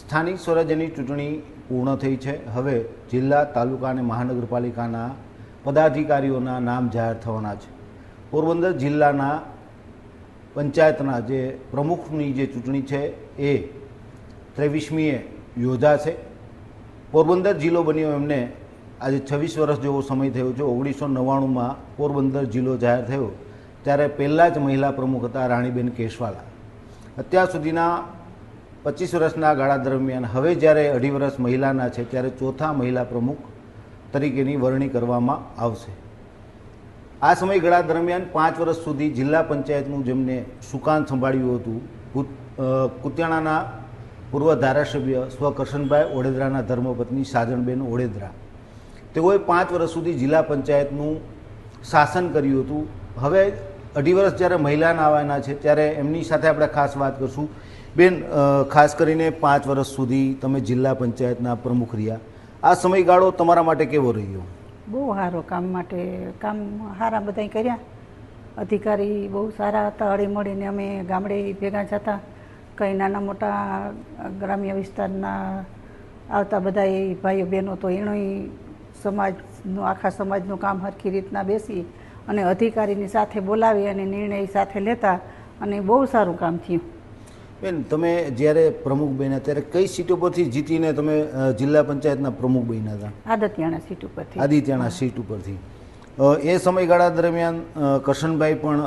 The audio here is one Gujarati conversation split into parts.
સ્થાનિક સ્વરાજ્યની ચૂંટણી પૂર્ણ થઈ છે. હવે જિલ્લા, તાલુકા અને મહાનગરપાલિકાના પદાધિકારીઓના નામ જાહેર થવાના છે. પોરબંદર જિલ્લાના પંચાયતના જે પ્રમુખની જે ચૂંટણી છે એ 23મીએ યોજાશે. પોરબંદર જિલ્લો બન્યો એમને આજે 26 વર્ષ જેવો સમય થયો છે. 1999માં પોરબંદર જિલ્લો જાહેર થયો ત્યારે પહેલાં જ મહિલા પ્રમુખ હતા રાણીબેન કેશવાલા. અત્યાર સુધીના 25 વર્ષના ગાળા દરમિયાન હવે જ્યારે 2.5 વર્ષ મહિલાના છે ત્યારે ચોથા મહિલા પ્રમુખ તરીકેની વરણી કરવામાં આવશે. આ સમયગાળા દરમિયાન 5 વર્ષ સુધી જિલ્લા પંચાયતનું જેમને સુકાન સંભાળ્યું હતું કુતિયાણાના પૂર્વ ધારાસભ્ય સ્વ કરશનભાઈ ઓડેદરાના ધર્મપત્ની સાજણબેન ઓડેદરા, તેઓએ 5 વર્ષ સુધી જિલ્લા પંચાયતનું શાસન કર્યું હતું. હવે 2.5 વર્ષ જ્યારે મહિલાના આવવાના છે ત્યારે એમની સાથે આપણે ખાસ વાત કરશું. બેન, ખાસ કરીને 5 વર્ષ સુધી તમે જિલ્લા પંચાયતના પ્રમુખ રહ્યા, આ સમયગાળો તમારા માટે કેવો રહ્યો? બહુ સારો, કામ સારા બધાય કર્યા. અધિકારી બહુ સારા હતા. હળી મળીને અમે ગામડે ભેગા જતા, કંઈ નાના મોટા ગ્રામ્ય વિસ્તારના આવતા બધા ભાઈઓ બહેનો, તો એનોય સમાજનું, આખા સમાજનું કામ સરખી રીતના બેસી અને અધિકારીની સાથે બોલાવી અને નિર્ણય સાથે લેતા અને બહુ સારું કામ થયું. બેન, તમે જ્યારે પ્રમુખ બન્યા ત્યારે કઈ સીટો પરથી જીતીને તમે જિલ્લા પંચાયતના પ્રમુખ બન્યા હતા? આદિત્યાણા સીટ ઉપરથી. આદિત્યાણા સીટ ઉપરથી. એ સમયગાળા દરમિયાન કરશનભાઈ પણ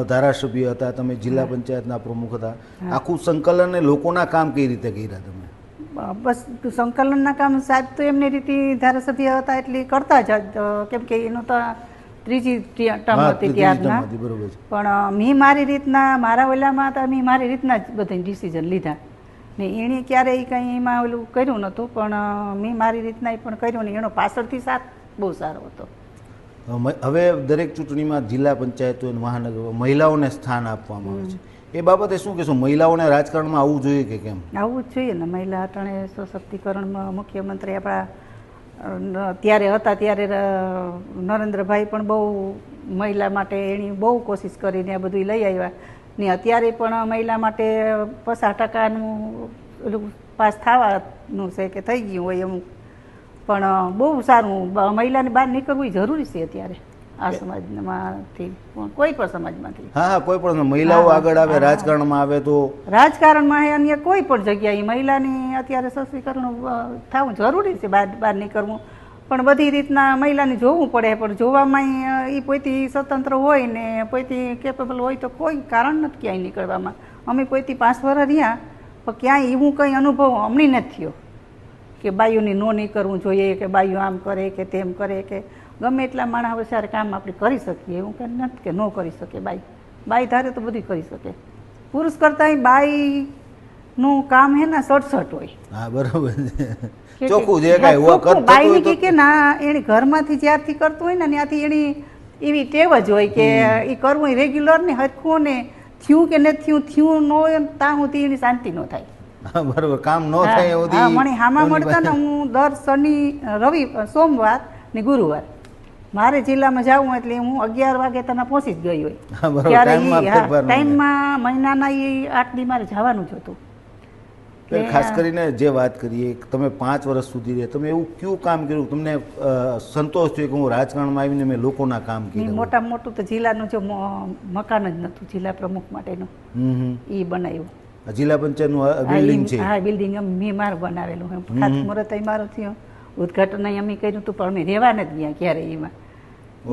ધારાસભ્ય હતા, તમે જિલ્લા પંચાયતના પ્રમુખ હતા. આખું સંકલન અને લોકોના કામ કઈ રીતે કર્યા તમે? બસ સંકલનના કામ સાહેબ તો એમની રીતે ધારાસભ્ય હતા એટલે કરતા જ, કેમ કે એનું તો 3જી ટર્મ હતી ત્યારના. પણ મેં મારી રીતના, મારા ઓલામાં હતા, મેં મારી રીતના જ બધા ડિસિઝન લીધા ને એણે ક્યારેય કંઈ એમાં ઓલું કર્યું નહોતું, પણ મેં મારી રીતના પણ કર્યું ને એનો પાછળથી સાથ બહુ સારો હતો. હવે દરેક ચૂંટણીમાં જિલ્લા પંચાયતો અને મહાનગર મહિલાઓને સ્થાન આપવામાં આવે છે, એ બાબતે શું કહેશો? મહિલાઓને રાજકારણમાં આવવું જોઈએ કે કેમ? આવવું જ જોઈએ ને. મહિલા અટાણે સશક્તિકરણમાં મુખ્યમંત્રી આપણા ત્યારે હતા ત્યારે નરેન્દ્રભાઈ પણ બહુ મહિલા માટે એની બહુ કોશિશ કરીને આ બધું લઈ આવ્યા ને અત્યારે પણ મહિલા માટે 50% ઓલું પાસ થવાનું છે કે થઈ ગયું હોય એમ. પણ બહુ સારું, મહિલાને બહાર નીકળવું જરૂરી છે અત્યારે આ સમાજમાંથી, કોઈ પણ સમાજમાંથી. હા, કોઈ પણ મહિલાઓ આગળ આવે, રાજકારણમાં આવે તો રાજકારણમાં અન્ય કોઈ પણ જગ્યાએ મહિલાની અત્યારે સશક્તિકરણ થવું જરૂરી છે. બહાર નીકળવું પણ બધી રીતના મહિલાને જોવું પડે, પણ જોવામાં એ પોતે સ્વતંત્ર હોય ને પોતે કેપેબલ હોય તો કોઈ કારણ નથી ક્યાંય નીકળવામાં. અમે પોતે 5 વર્ષ રહ્યા પણ ક્યાંય એવું કંઈ અનુભવ અમને નથી થયો કે બાઈઓને નો નહીં કરવું જોઈએ, કે બાઈઓ આમ કરે કે તેમ કરે, કે ગમે એટલા માણસ હવે કામ આપણે કરી શકીએ એવું કંઈ નથી કે ન કરી શકે. બાઈ ધારે તો બધું કરી શકે. પુરુષ કરતાં બાઈનું કામ હે ને 67 હોય. હા, બરોબર છે. ચોખ્ખું જે કાંઈ હુઆ કરતો બાઈની કે ના, એની ઘરમાંથી જ્યારથી કરતું હોય ને ત્યાંથી એની એવી ટેવ જ હોય કે એ કરવું એ રેગ્યુલર ને હરખું ને થયું કે નથી થયું ન હોય ત્યાં સુધી એની શાંતિ ન થાય. બરોબર, કામ ન થાય એવું. હા, મને હામાં મળતા ને હું દર શનિ, રવિ, સોમવાર ને ગુરુવાર મારે જિલ્લામાં જાઉં એટલે હું 11 વાગે તને પહોંચી જ ગઈ હોય. ટાઈમમાં મહિનાના એ 8 દી મારે જવાનું જ હતું. ખાસ કરીને જે વાત કરીએ, તમે 5 વર્ષ સુધી રહ્યા, તમે એવું કયું કામ કર્યું તમને સંતોષ થયો કે હું રાજકારણમાં આવીને મેં લોકોના કામ કર્યા? મોટામાં મોટું તો જિલ્લાનું જો મકાન જ નહોતું જિલ્લા પ્રમુખ માટેનું, એ બનાવ્યું. જિલ્લા પંચાયતનું બિલ્ડિંગ છે? હા, બિલ્ડિંગ મેં મારું બનાવેલું. ખાતમુહૂર્ત મારું થયું, ઉદઘાટન અમે કર્યું હતું, પણ અમે રહેવા નથી ગયા ક્યારે એમાં.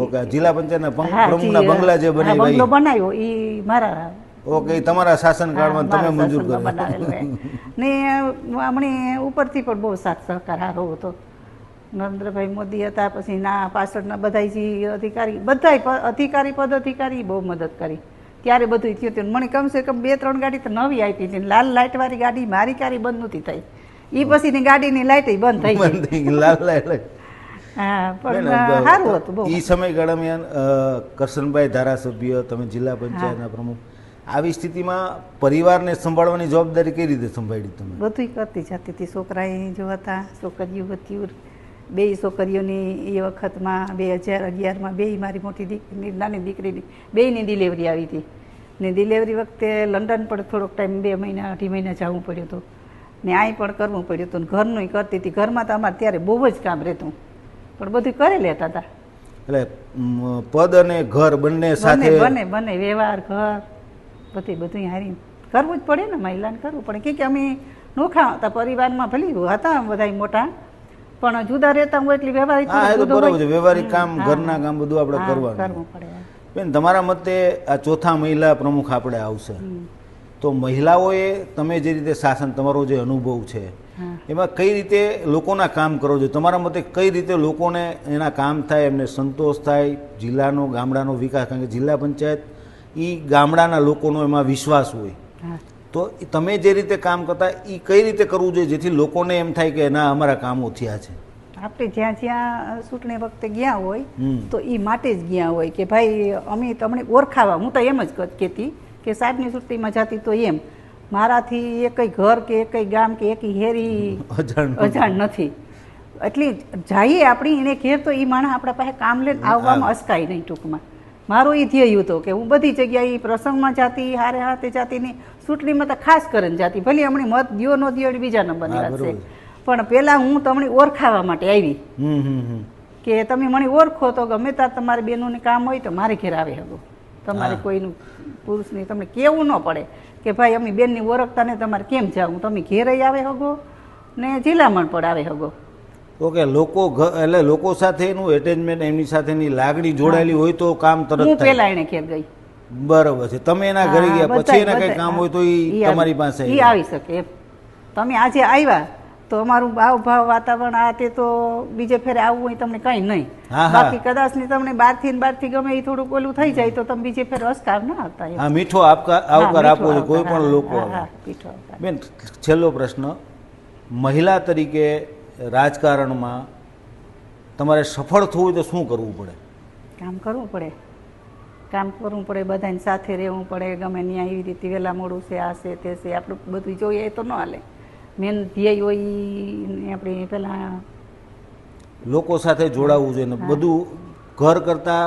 ઓકે, જિલ્લા પંચાયતના પ્રમુખના બંગલા જે બંગલો બનાવ્યો એ મારા. ઓકે, તમારા શાસનકાળમાં તમે મંજૂર બનાવેલું ને અમને ઉપરથી પણ બહુ સાથ સહકાર સારો હતો. નરેન્દ્રભાઈ મોદી હતા, પછી ના પાછળના બધા જે અધિકારી, બધા અધિકારી પદાધિકારી બહુ મદદ કરી. ત્યારે બધું થયું હતું. મને કમસે કમ 2-3 ગાડી તો નવી આપી હતી. લાલ લાઇટવાળી ગાડી મારી કારી બંધ નહોતી થઈ, એ પછીની ગાડીની લાઇટ બંધ થઈ ગઈ. લાલ લાઇટ. હા, પણ સારું હતું બહુ. એ સમય દરમિયાન કરશનભાઈ ધારાસભ્ય, તમે જિલ્લા પંચાયતના પ્રમુખ, આવી સ્થિતિમાં પરિવારને સંભાળવાની જવાબદારી કઈ રીતે સંભાળી તમે? બધું કરતી જતી હતી. છોકરાએ જો હતા, છોકરીઓ હતી, 2 છોકરીઓની એ વખતમાં 2011માં 2 મારી મોટી દીકરી, નાની દીકરીની 2ની ડિલિવરી આવી હતી ને ડિલિવરી વખતે લંડન પણ થોડોક ટાઈમ 2 મહિના 2.5 મહિના જવું પડ્યું હતું ને અહીં પણ કરવું પડ્યું હતું, ને ઘરનું કરતી હતી. ઘરમાં તો અમારે ત્યારે બહુ જ કામ રહેતું, પણ બધું કરી લેતા હતા. એટલે પદ અને ઘર બંને સાથે બને વ્યવહાર ઘર બધું હારી કરવું જ પડે ને, મહિલાને કરવું પડે. કે અમે નોખા હતા પરિવારમાં, ભલે હતા બધા મોટા, પણ જુદા રહેતા હોય એટલે વ્યવહારિક કામ, ઘરના કામ બધું આપણે કરવું પડે. બેન, તમારા મતે આ ચોથા મહિલા પ્રમુખ આપણે આવશે, તો મહિલાઓએ તમે જે રીતે શાસન, તમારો જે અનુભવ છે એમાં કઈ રીતે લોકોના કામ કરો છો? તમારા મતે કઈ રીતે લોકોને એના કામ થાય, એમને સંતોષ થાય, જિલ્લાનો ગામડાનો વિકાસ? કારણ કે જિલ્લા પંચાયત એ ગામડાના લોકોનો એમાં વિશ્વાસ હોય, તો તમે જે રીતે કામ કરતા એ કઈ રીતે કરવું જોઈએ જેથી લોકોને એમ થાય કે ના અમારા કામો થયા છે? આપણે જ્યાં જ્યાં ચૂંટણી વખતે ગયા હોય તો એ માટે જ ગયા હોય કે ભાઈ અમે તમને ઓળખાવા. હું તો એમ જ કહેતી કે સાહેબની ચૂંટણીમાં જતી તો એમ મારાથી એકઈ ઘર કે એકઈ ગામ કે એકઈ હેરી અજાણ નથી, એટલી જઈએ આપણી એને ઘેર તો એ માણસ આપણા પાસે કામ લઈને આવવામાં અસકાય નહીં. ટૂંકમાં મારો એ ધ્યેય હતો કે હું બધી જગ્યાએ પ્રસંગમાં જાતી, હારે હાથે જાતી, ને ચૂંટણીમાં તો ખાસ કરીને જાતી. ભલે હમણાં મત દ્યો ન દ્યો બીજા નંબરની વાત છે, પણ પેલા હું તમને ઓળખાવા માટે આવી કે તમે મને ઓળખો તો ગમે ત્યાં તમારી બહેનોને કામ હોય તો મારે ઘેર આવે શકો. તમારે કોઈનું પુરુષની તમને કેવું ન પડે કે ભાઈ અમે બેનની ઓળખતા ને તમારે કેમ જાવું, તમે ઘેરે આવે હગો ને જિલ્લામાં પણ આવે હગો. ઓકે, લોકો એટલે લોકો સાથેનું એટેચમેન્ટ, એમની સાથેની લાગણી જોડાયેલી હોય તો કામ તરત હું પેલા એને ઘેર ગઈ. બરાબર છે, તમે એના ઘરે ગયા પછી એના કઈ કામ હોય તો એ તમારી પાસે આવી શકે. તમે આજે આવ્યા તો અમારું ભાવ વાતાવરણ આ તે તો બીજે ફેરે આવવું હોય તમને કઈ નહીં. બાકી કદાચ ને તમને બહારથી ગમે એ થોડુંક ઓલું થઈ જાય તો તમે બીજે ફેર અસ્કાર ના આવતા. હા, મીઠો આવકાર આપવો છે કોઈ પણ લોકો. બેન, છેલ્લો પ્રશ્ન, મહિલા તરીકે રાજકારણમાં તમારે સફળ થવું હોય તો શું કરવું પડે? કામ કરવું પડે, બધાની સાથે રહેવું પડે. ગમે ત્યાં એવી રીતે વહેલા મોડું છે, આ છે તે છે, આપણું બધું જોઈએ એ તો ન હાલે. મેન ધ્યેય હોય આપણે પેલા લોકો સાથે જોડાવવું જોઈએ, બધું ઘર કરતા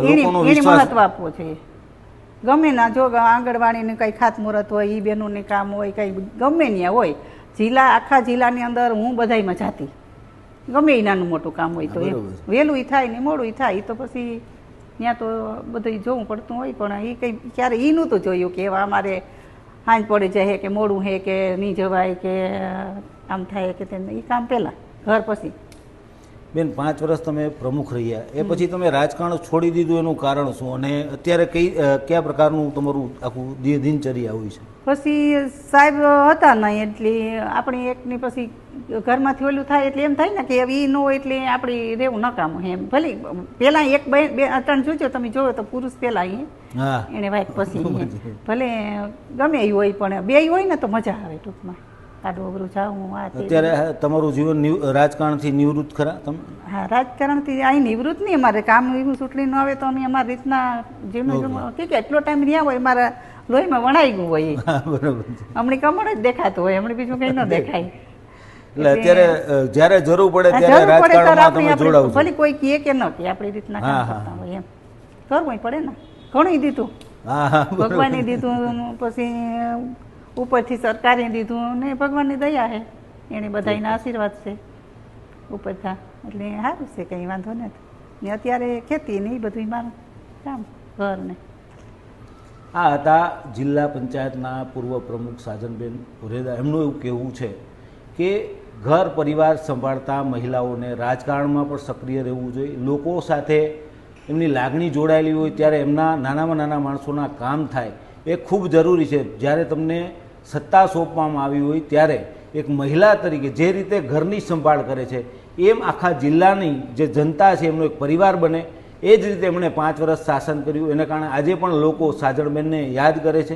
લોકોનો વિશ્વાસ મહત્વ આપવો જોઈએ. ગમે ના, જો આંગણવાડીને કઈ ખાતમુહૂર્ત હોય, ઈ બહેનોને કામ હોય, કઈ ગમે ત્યાં હોય, આખા જિલ્લાની અંદર હું બધાયમાં જાતી. ગમે એ નાનું મોટું કામ હોય તો વહેલું થાય ને મોડું થાય, તો પછી ત્યાં તો બધું જોવું પડતું હોય. પણ એ કઈ ક્યારે ઈ નહોતું જોયું કે એવા અમારે હાંજ પડી જાય કે મોડું હે કે નહીં જવાય કે આમ થાય કે એ કામ પહેલાં, ઘર પછી. બેન, 5 વર્ષ તમે પ્રમુખ રહ્યા, એ પછી તમે રાજકારણ છોડી દીધું, એનું કારણ શું? અને અત્યારે કયા પ્રકારનું તમારું આખું દિનચર્યા હોય છે? પછી સાહેબ હતા નહીં એટલે આપણી એકની પછી ઘરમાંથી ઓલું થાય એટલે એમ થાય ને કે એ ન હોય એટલે આપણે રહેવું નકામું એમ. ભલે પેલા એક બે ત્રણ જોજો, તમે જોયો તો પુરુષ પેલા એને વાઈફ પછી ભલે ગમે એ હોય પણ બે હોય ને તો મજા આવે. ટૂંકમાં અત્યારે તમારું જીવન રાજકારણથી નિવૃત્ત ખરા તમે? હા, રાજકારણથી અહીં નિવૃત્ત નહીં, અમારે કામ એવું ચૂંટણી ન આવે તો અમે અમારી રીતના જીવન કે એટલો ટાઈમ રહ્યા હોય મારા લોહીમાં વણાઈ ગયું હોય. બરોબર, હમણાં કમળ જ દેખાતું હોય, હમણાં બીજું કઈ ન દેખાય. એટલે અત્યારે જયારે જરૂર પડે ત્યારે રાજકારણમાં તમે જોડાવ. ભલે કોઈ કહે કે ન કે આપણી રીતના કામ કરતા હોય એમ કરવું પડે ને. ઘણું દીધું, ભગવાને દીધું, પછી ઉપરથી સરકારે દીધું ને ભગવાનની દયા છે, એને બધાના આશીર્વાદ છે ઉપરથી, એટલે સારું છે, કંઈ વાંધો નથી. ને અત્યારે ખેતી ને એ બધું મારું કામ ઘર ને. આ હતા જિલ્લા પંચાયતના પૂર્વ પ્રમુખ સાજનબેન ભુરેદા. એમનું એવું કહેવું છે કે ઘર પરિવાર સંભાળતા મહિલાઓને રાજકારણમાં પણ સક્રિય રહેવું જોઈએ. લોકો સાથે એમની લાગણી જોડાયેલી હોય ત્યારે એમના નાનામાં નાના માણસોના કામ થાય એ ખૂબ જરૂરી છે. જ્યારે તમને સત્તા સોંપવામાં આવી હોય ત્યારે એક મહિલા તરીકે જે રીતે ઘરની સંભાળ કરે છે એમ આખા જિલ્લાની જે જનતા છે એમનો એક પરિવાર બને, એ જ રીતે એમણે 5 વર્ષ શાસન કર્યું. એને કારણે આજે પણ લોકો સાજણબેનને યાદ કરે છે.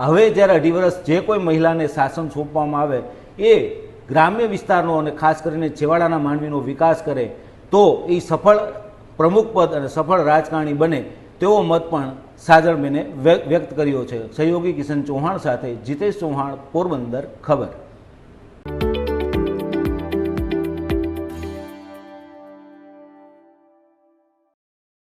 હવે જ્યારે 2.5 વર્ષ જે કોઈ મહિલાને શાસન સોંપવામાં આવે એ ગ્રામ્ય વિસ્તારનો અને ખાસ કરીને છેવાડાના માનવીનો વિકાસ કરે તો એ સફળ પ્રમુખ પદ અને સફળ રાજકારણી બને તેવો મત પણ સાજણબેને વ્યક્ત કર્યો છે. સહયોગી કિશન ચૌહાણ સાથે જીતેશ ચૌહાણ, પોરબંદર ખબર.